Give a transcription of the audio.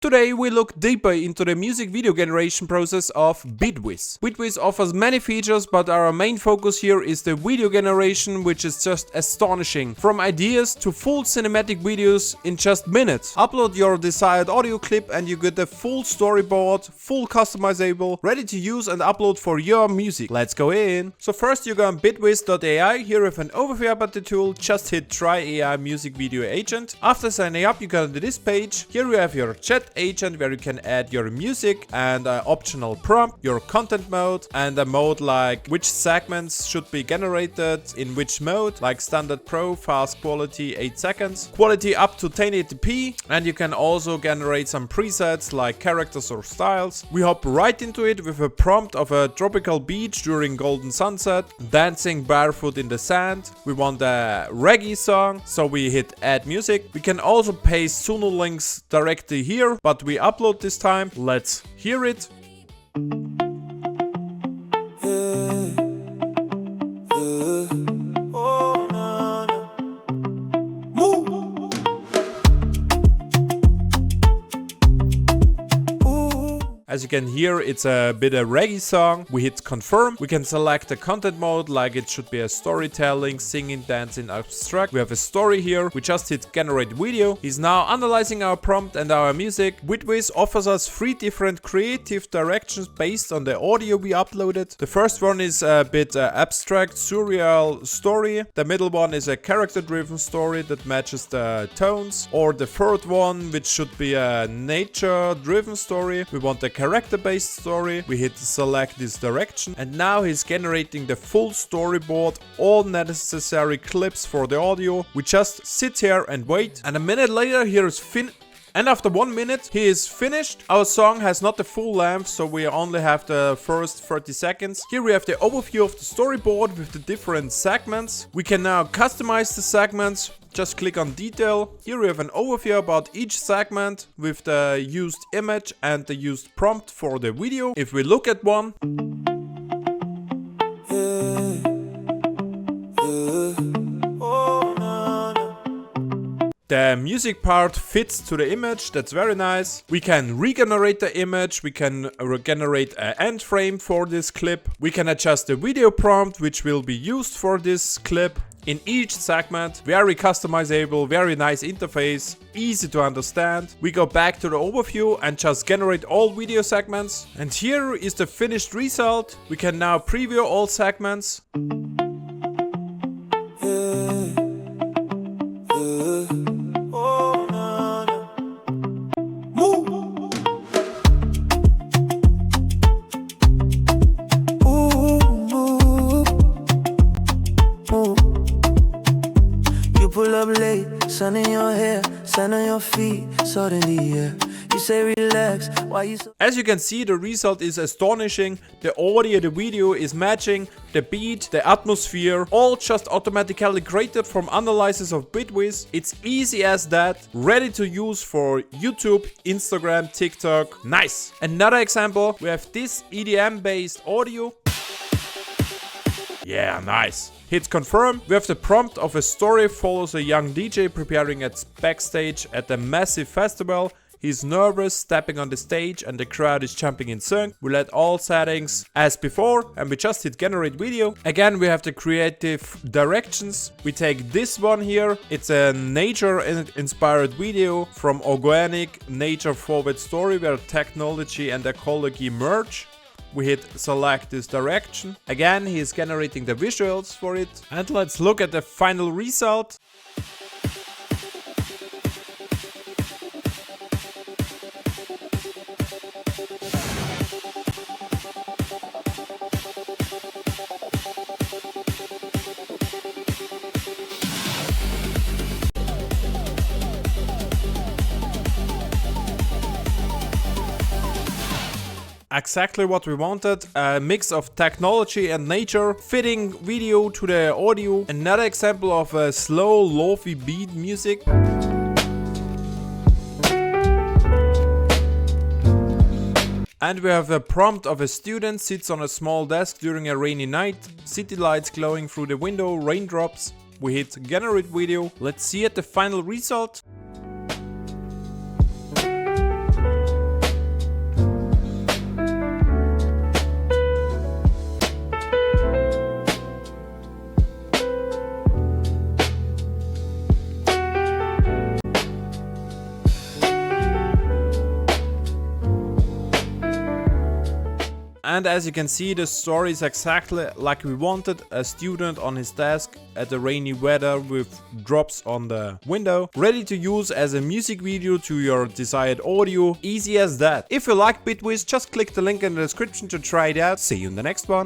Today we look deeper into the music video generation process of BeatViz. BeatViz offers many features, but our main focus here is the video generation, which is just astonishing. From ideas to full cinematic videos in just minutes. Upload your desired audio clip and you get the full storyboard, full customizable, ready to use and upload for your music. Let's go in. So first you go on BeatViz.ai. Here with an overview about the tool, just hit try AI music video agent. After signing up you go to this page. Here you have your chat agent where you can add your music and an optional prompt, your content mode and a mode like which segments should be generated in which mode, like standard pro, fast quality 8 seconds, quality up to 1080p, and you can also generate some presets like characters or styles. We hop right into it with a prompt of a tropical beach during golden sunset, dancing barefoot in the sand. We want a reggae song, so we hit add music. We can also paste Suno links directly here, but we upload this time. Let's hear it. As you can hear, it's a bit a reggae song. We hit confirm. We can select the content mode, like it should be a storytelling, singing, dancing, abstract. We have a story here. We just hit generate video. He's now analyzing our prompt and our music. BeatViz offers us 3 different creative directions based on the audio we uploaded. The first one is a bit abstract, surreal story. The middle one is a character-driven story that matches the tones. Or the third one, which should be a nature-driven story. We want a character-based story. We hit select this direction and now he's generating the full storyboard, all necessary clips for the audio. We just sit here and wait, and a minute later here is and after 1 minute he is finished. Our song has not the full length, so we only have the first 30 seconds. Here we have the overview of the storyboard with the different segments. We can now customize the segments. Just click on detail. Here we have an overview about each segment with the used image and the used prompt for the video. If we look at one, the music part fits to the image. That's very nice. We can regenerate the image. We can regenerate an end frame for this clip. We can adjust the video prompt, which will be used for this clip. In each segment, very customizable, very nice interface, easy to understand. We go back to the overview and just generate all video segments. And here is the finished result. We can now preview all segments. Pull up late, sun in your hair, sand on your feet, salt in the air. You say relax, why you so... As you can see, the result is astonishing. The audio, the video is matching, the beat, the atmosphere, all just automatically created from analysis of BeatViz. It's easy as that, ready to use for YouTube, Instagram, TikTok. Nice! Another example, we have this EDM based audio. Yeah, nice. Hit confirm. We have the prompt of a story follows a young DJ preparing at backstage at a massive festival. He's nervous, stepping on the stage and the crowd is jumping in sync. We let all settings as before and we just hit generate video. Again, we have the creative directions. We take this one here. It's a nature inspired video from organic nature forward story where technology and ecology merge. We hit select this direction. Again, he is generating the visuals for it. And let's look at the final result. Exactly what we wanted, a mix of technology and nature, fitting video to the audio. Another example of a slow, lofi beat music. And we have a prompt of a student sits on a small desk during a rainy night, city lights glowing through the window, raindrops. We hit generate video. Let's see at the final result. And as you can see, the story is exactly like we wanted. A student on his desk at the rainy weather with drops on the window, ready to use as a music video to your desired audio. Easy as that. If you like BeatViz, just click the link in the description to try it out. See you in the next one.